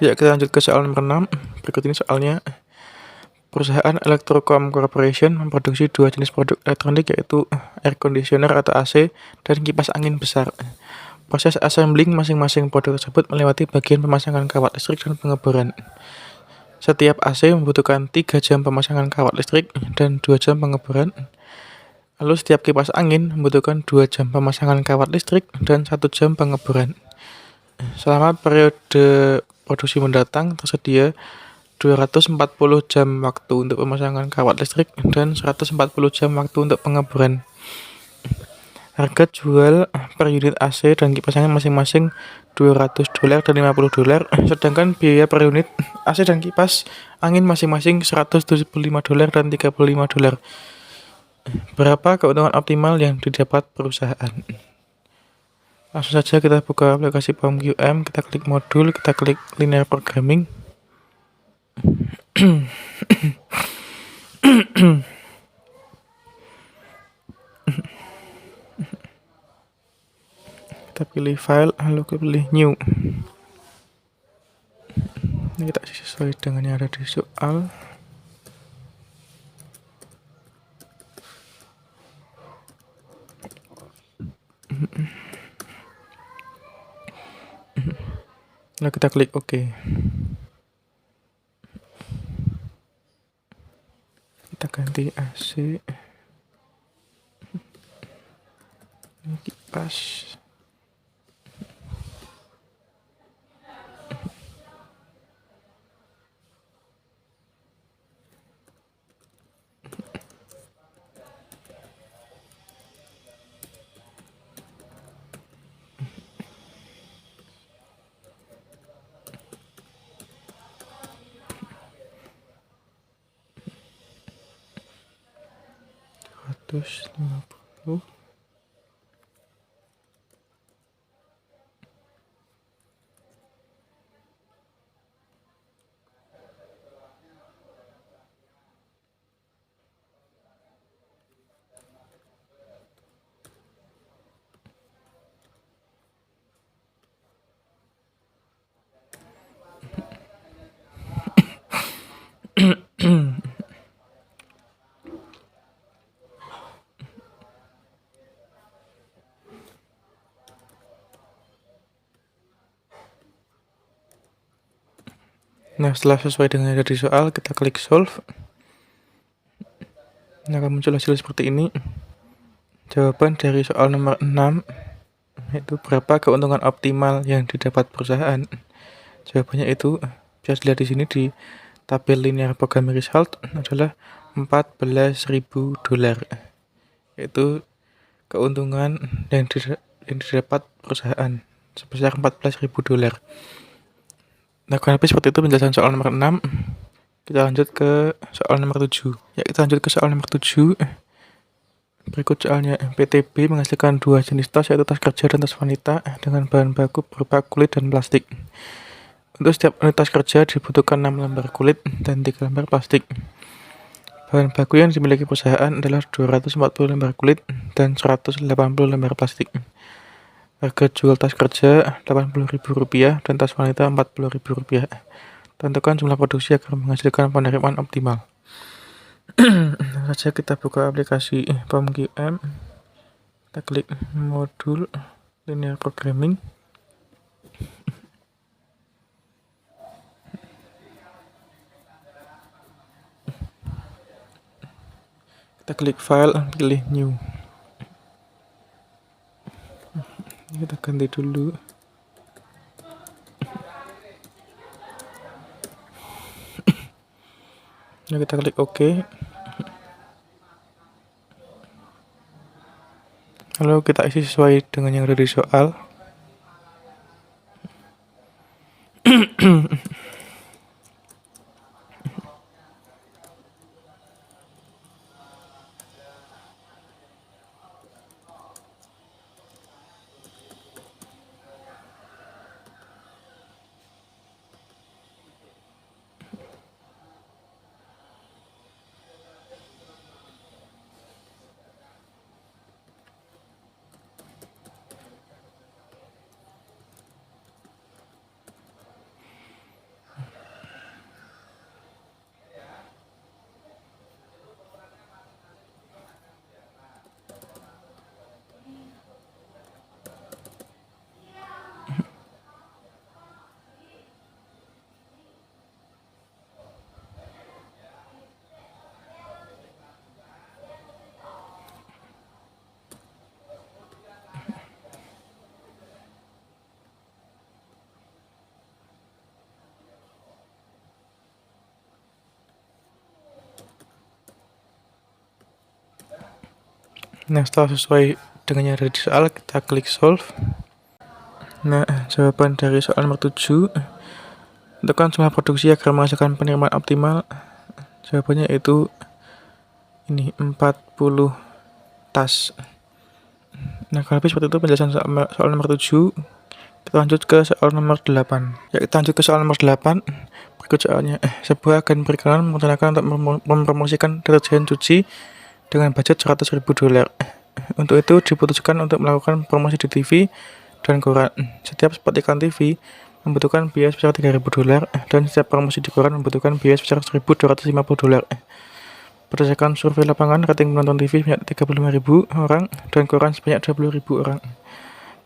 Ya, kita lanjut ke soal nomor 6. Berikut ini soalnya. Perusahaan Electrocom Corporation memproduksi dua jenis produk elektronik yaitu air conditioner atau AC dan kipas angin besar. Proses assembling masing-masing produk tersebut melewati bagian pemasangan kawat listrik dan pengeboran. Setiap AC membutuhkan 3 jam pemasangan kawat listrik dan 2 jam pengeboran. Lalu setiap kipas angin membutuhkan 2 jam pemasangan kawat listrik dan 1 jam pengeboran. Selama periode produksi mendatang tersedia 240 jam waktu untuk pemasangan kawat listrik dan 140 jam waktu untuk pengeboran. Harga jual per unit AC dan kipas angin masing-masing $200 dan $50, sedangkan biaya per unit AC dan kipas angin masing-masing $175 dan $35. Berapa keuntungan optimal yang didapat perusahaan? Langsung saja kita buka aplikasi POM-QM, kita klik modul, kita klik linear programming. Kita pilih file, lalu kita pilih new. Ini kita sesuai dengan yang ada di soal. Lalu kita klik OK. Kita ganti AC. Ini kipas. $150. Nah, setelah sesuai dengan yang ada di soal, kita klik solve. Nah, akan muncul hasil seperti ini. Jawaban dari soal nomor 6 yaitu berapa keuntungan optimal yang didapat perusahaan. Jawabannya itu bisa dilihat di sini di tabel linear programming result adalah $14.000, yaitu keuntungan yang didapat perusahaan sebesar $14.000. Nah, kurang lebih seperti itu penjelasan soal nomor 6. Kita lanjut ke soal nomor 7. Ya, kita lanjut ke soal nomor 7. Berikut soalnya. PTB menghasilkan dua jenis tas, yaitu tas kerja dan tas wanita, dengan bahan baku berupa kulit dan plastik. Untuk setiap unit tas kerja dibutuhkan 6 lembar kulit dan 3 lembar plastik. Bahan baku yang dimiliki perusahaan adalah 240 lembar kulit dan 180 lembar plastik. Harga jual tas kerja Rp80.000 dan tas wanita Rp40.000. Tentukan jumlah produksi agar menghasilkan penerimaan optimal. Saja kita buka aplikasi POM-QM. Kita klik modul linear programming. Kita klik file, pilih new. Kita ganti dulu. Nah, kita klik OK. Lalu kita isi sesuai dengan yang ada di soal. Nah, setelah sesuai dengan yang ada di soal, kita klik solve. Nah, jawaban dari soal nomor 7, tentukan jumlah produksi agar menghasilkan penerimaan optimal. Jawabannya itu ini 40 tas. Nah, kalau lebih seperti itu penjelasan soal nomor 7. Kita lanjut ke soal nomor 8. Ya, kita lanjut ke soal nomor 8. Berikut soalnya. Sebuah agen periklanan merencanakan untuk mempromosikan deterjen cuci dengan budget $100.000. Untuk itu diputuskan untuk melakukan promosi di TV dan koran. Setiap spot iklan TV membutuhkan biaya sebesar $3.000 dan setiap promosi di koran membutuhkan biaya sebesar $1.250. Berdasarkan survei lapangan, rating penonton TV sebanyak 35.000 orang dan koran sebanyak 20.000 orang.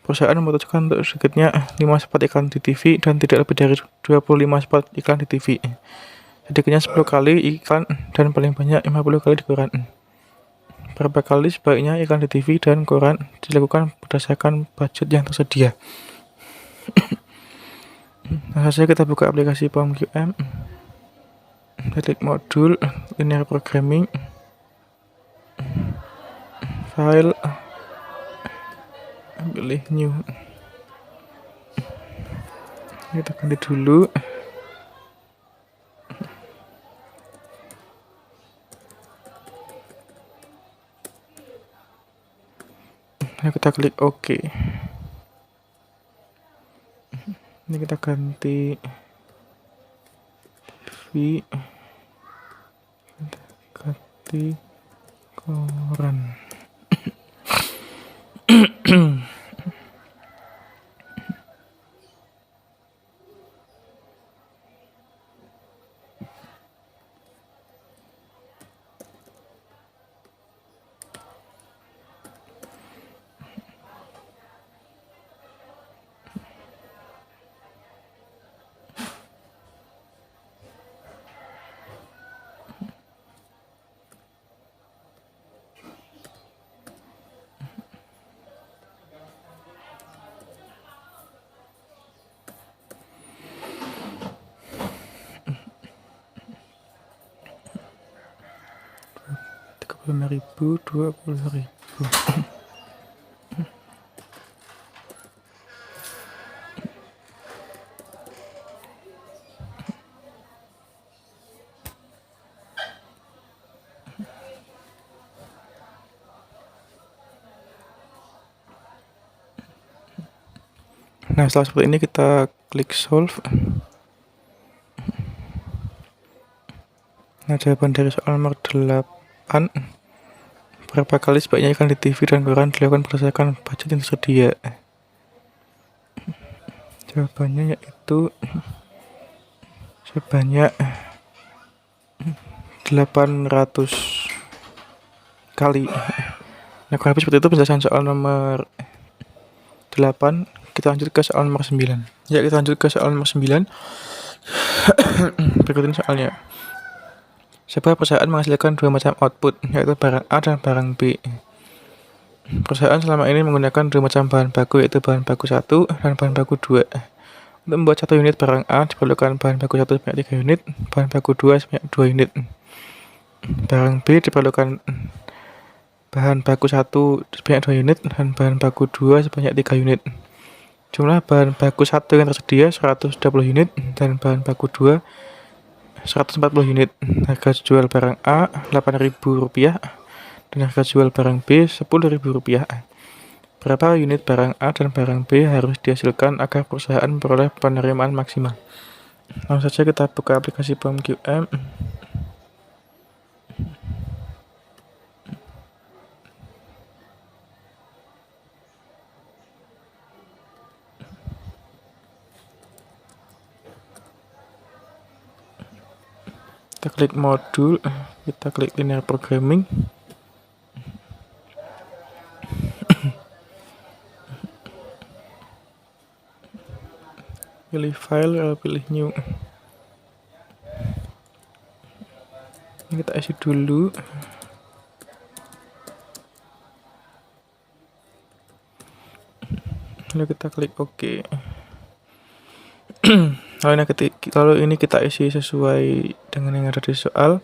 Perusahaan memutuskan untuk sedikitnya 5 spot iklan di TV dan tidak lebih dari 25 spot iklan di TV. Sedikitnya 10 kali iklan dan paling banyak 50 kali di koran. Berapa kali sebaiknya iklan di TV dan koran dilakukan berdasarkan budget yang tersedia. Nah, saja kita buka aplikasi POM-QM. Klik modul, linear programming, file, pilih new. Kita ganti dulu. Nah, kita klik OK. Ini kita ganti TV, ganti koran. Rp35.000, Rp20.000. Nah, setelah seperti ini kita klik solve. Nah, jawaban dari soal nomor 8. Berapa kali sebaiknya iklan di TV dan koran dilakukan berdasarkan budget yang tersedia? Jawabannya yaitu sebanyak 800 kali. Nah, kalau habis seperti itu penjelasan soal nomor 8. Kita lanjut ke soal nomor 9. Ya, kita lanjut ke soal nomor 9. Berikut ini soalnya. Sebuah perusahaan menghasilkan dua macam output, yaitu barang A dan barang B. Perusahaan selama ini menggunakan dua macam bahan baku, yaitu bahan baku 1 dan bahan baku 2. Untuk membuat 1 unit barang A diperlukan bahan baku 1 sebanyak 3 unit, bahan baku 2 sebanyak 2 unit. Barang B diperlukan bahan baku 1 sebanyak 2 unit dan bahan baku 2 sebanyak 3 unit. Jumlah bahan baku 1 yang tersedia 120 unit dan bahan baku 2 140 unit. Harga jual barang A Rp8.000 dan harga jual barang B Rp10.000. Berapa unit barang A dan barang B harus dihasilkan agar perusahaan memperoleh penerimaan maksimal? Langsung saja kita buka aplikasi POM-QM. Kita klik modul, kita klik linear programming. Pilih file, pilih new. Ini kita isi dulu. Lalu kita klik OK. Kalau ini kita isi sesuai dengan yang ada di soal.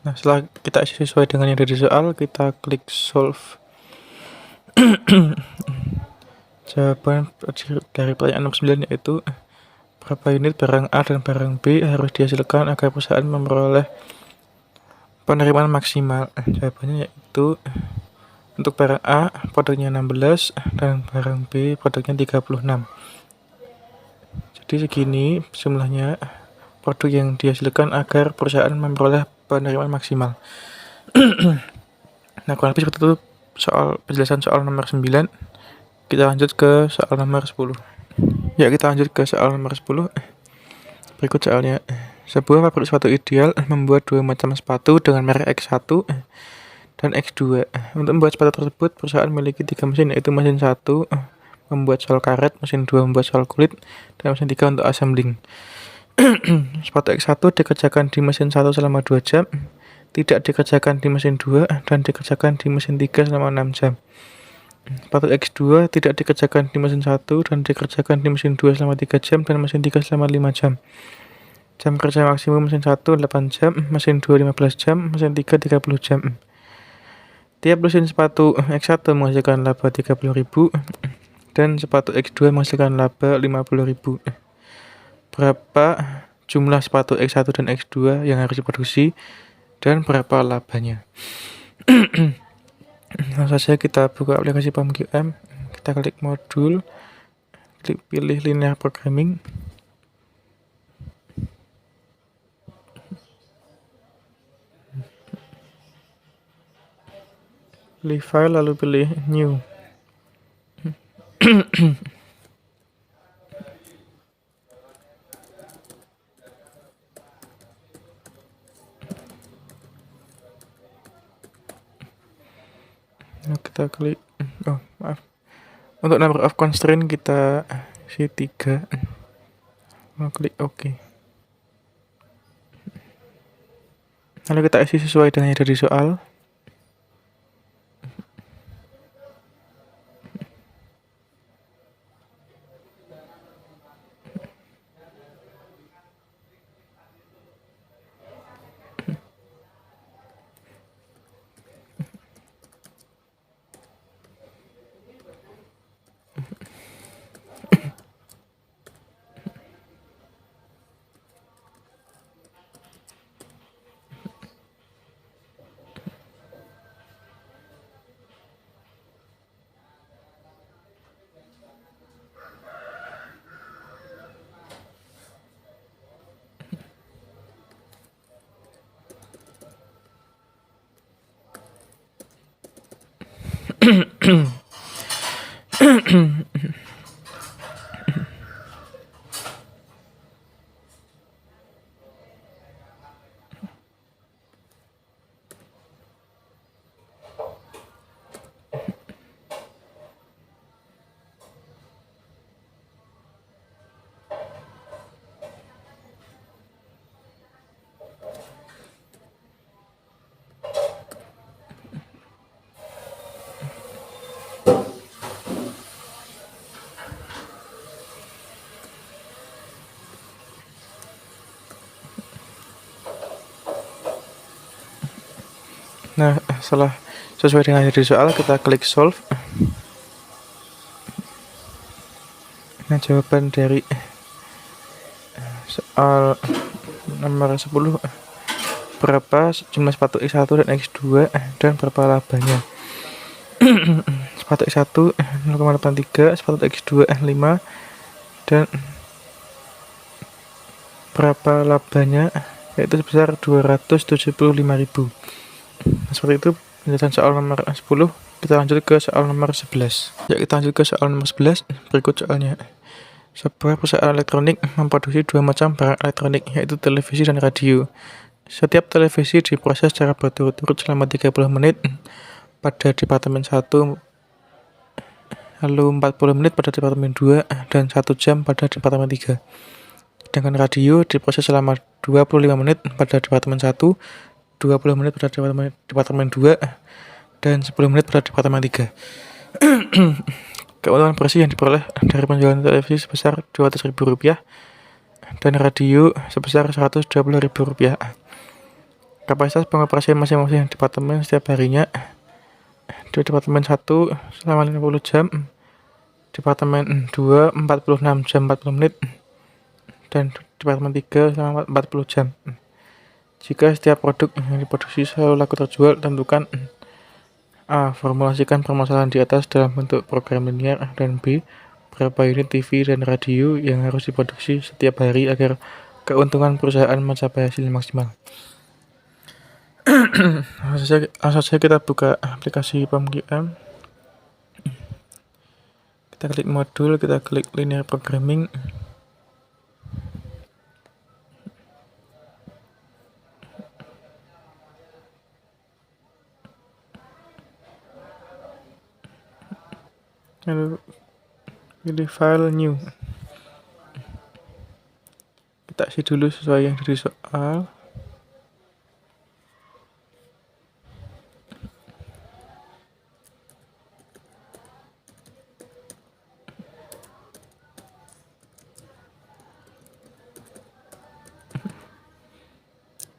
Nah, setelah kita isi sesuai dengan yang ada di soal, kita klik solve. Jawaban dari pertanyaan nomor 9 yaitu berapa unit barang A dan barang B harus dihasilkan agar perusahaan memperoleh penerimaan maksimal. Jawabannya yaitu untuk barang A produknya 16 dan barang B produknya 36. Jadi segini jumlahnya produk yang dihasilkan agar perusahaan memperoleh penerimaan maksimal. Nah, kurang lebih seperti itu penjelasan soal nomor 9. Kita lanjut ke soal nomor 10. Ya, kita lanjut ke soal nomor 10. Berikut soalnya. Sebuah pabrik sepatu ideal membuat dua macam sepatu dengan merek X1 dan X2. Untuk membuat sepatu tersebut, perusahaan memiliki 3 mesin, yaitu mesin 1 membuat sol karet, mesin 2 membuat sol kulit, dan mesin 3 untuk assembling. Sepatu X1 dikerjakan di mesin 1 selama 2 jam, tidak dikerjakan di mesin 2, dan dikerjakan di mesin 3 selama 6 jam. Sepatu X2 tidak dikerjakan di mesin 1 dan dikerjakan di mesin 2 selama 3 jam dan mesin 3 selama 5 jam. Jam kerja maksimum mesin 1 8 jam, mesin 2 15 jam, mesin 3 30 jam. Tiap mesin sepatu X1 menghasilkan laba 30.000 dan sepatu X2 menghasilkan laba 50.000. Berapa jumlah sepatu X1 dan X2 yang harus diproduksi dan berapa labanya? Langsung saja kita buka aplikasi PAMQM, kita klik modul, klik pilih linear programming. Pilih file lalu pilih new. Kita klik untuk number of constraint kita isi 3. Klik OK. Lalu kita isi sesuai dengan yang ada di soal. Nah, setelah sesuai dengan yang ada di soal, kita klik solve. Nah, jawaban dari soal nomor 10, berapa jumlah sepatu X1 dan X2 dan berapa labanya? Sepatu X1 0,83, sepatu X2 5, dan berapa labanya? yaitu sebesar 275.000. Nah, seperti itu penjelasan soal nomor 10. Kita lanjut ke soal nomor 11. Ya, kita lanjut ke soal nomor 11. Berikut soalnya. Sebuah perusahaan elektronik memproduksi dua macam barang elektronik, yaitu televisi dan radio. Setiap televisi diproses secara berturut-turut selama 30 menit pada departemen 1, lalu 40 menit pada departemen 2, dan 1 jam pada departemen 3. Sedangkan radio diproses selama 25 menit pada departemen 1, 20 menit pada departemen 2, dan 10 menit pada departemen 3. Keuntungan bersih yang diperoleh dari penjualan televisi sebesar Rp200.000 dan radio sebesar Rp120.000. Kapasitas pengoperasian masing-masing departemen setiap harinya: di departemen 1 selama 50 jam, departemen 2 46 jam 40 menit, dan departemen 3 selama 40 jam. Jika setiap produk yang diproduksi selalu laku terjual, tentukan: A. Formulasikan permasalahan di atas dalam bentuk program linear, dan B. Berapa unit TV dan radio yang harus diproduksi setiap hari agar keuntungan perusahaan mencapai hasil maksimal. Langsung saja kita buka aplikasi POM-QM. Kita klik modul, kita klik linear programming. Lalu pilih file new. Kita isi dulu sesuai yang dari soal.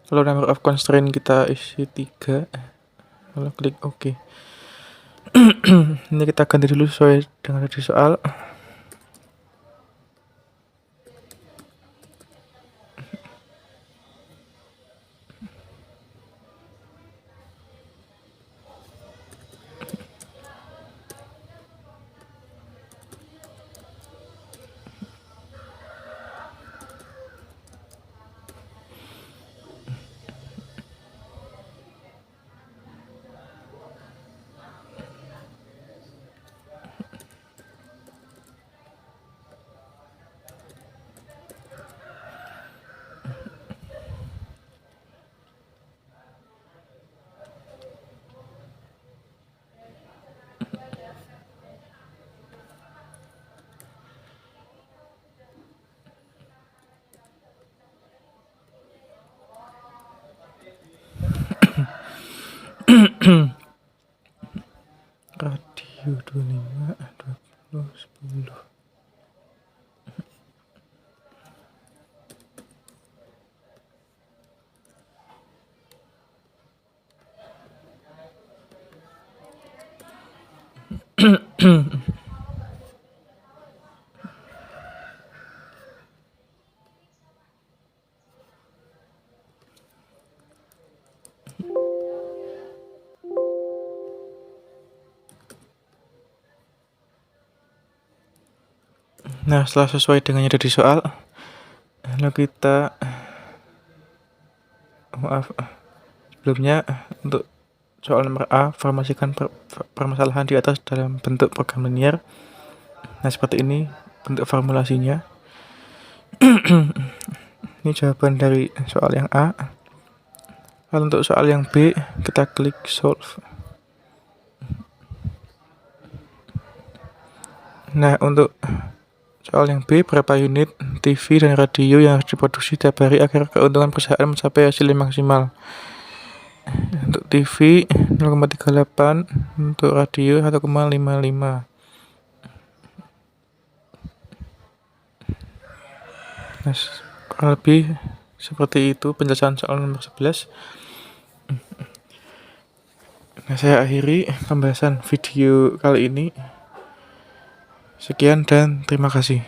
Lalu number of constraint kita isi 3. Lalu klik OK. Ini kita ganti dulu sesuai dengan di soal. Radio 25 20 10. Nah, setelah sesuai dengan yang ada di soal, lalu kita sebelumnya untuk soal nomor A, formasikan permasalahan di atas dalam bentuk program linear. Nah, seperti ini bentuk formulasinya. Ini jawaban dari soal yang A. Lalu untuk soal yang B, kita klik solve. Nah, untuk soal yang B, berapa unit TV dan radio yang harus diproduksi tiap hari agar keuntungan perusahaan mencapai hasil yang maksimal. Untuk TV 0,38, untuk radio 1,55. Nah, kurang lebih seperti itu penjelasan soal nomor 11. Nah, saya akhiri pembahasan video kali ini. Sekian dan terima kasih.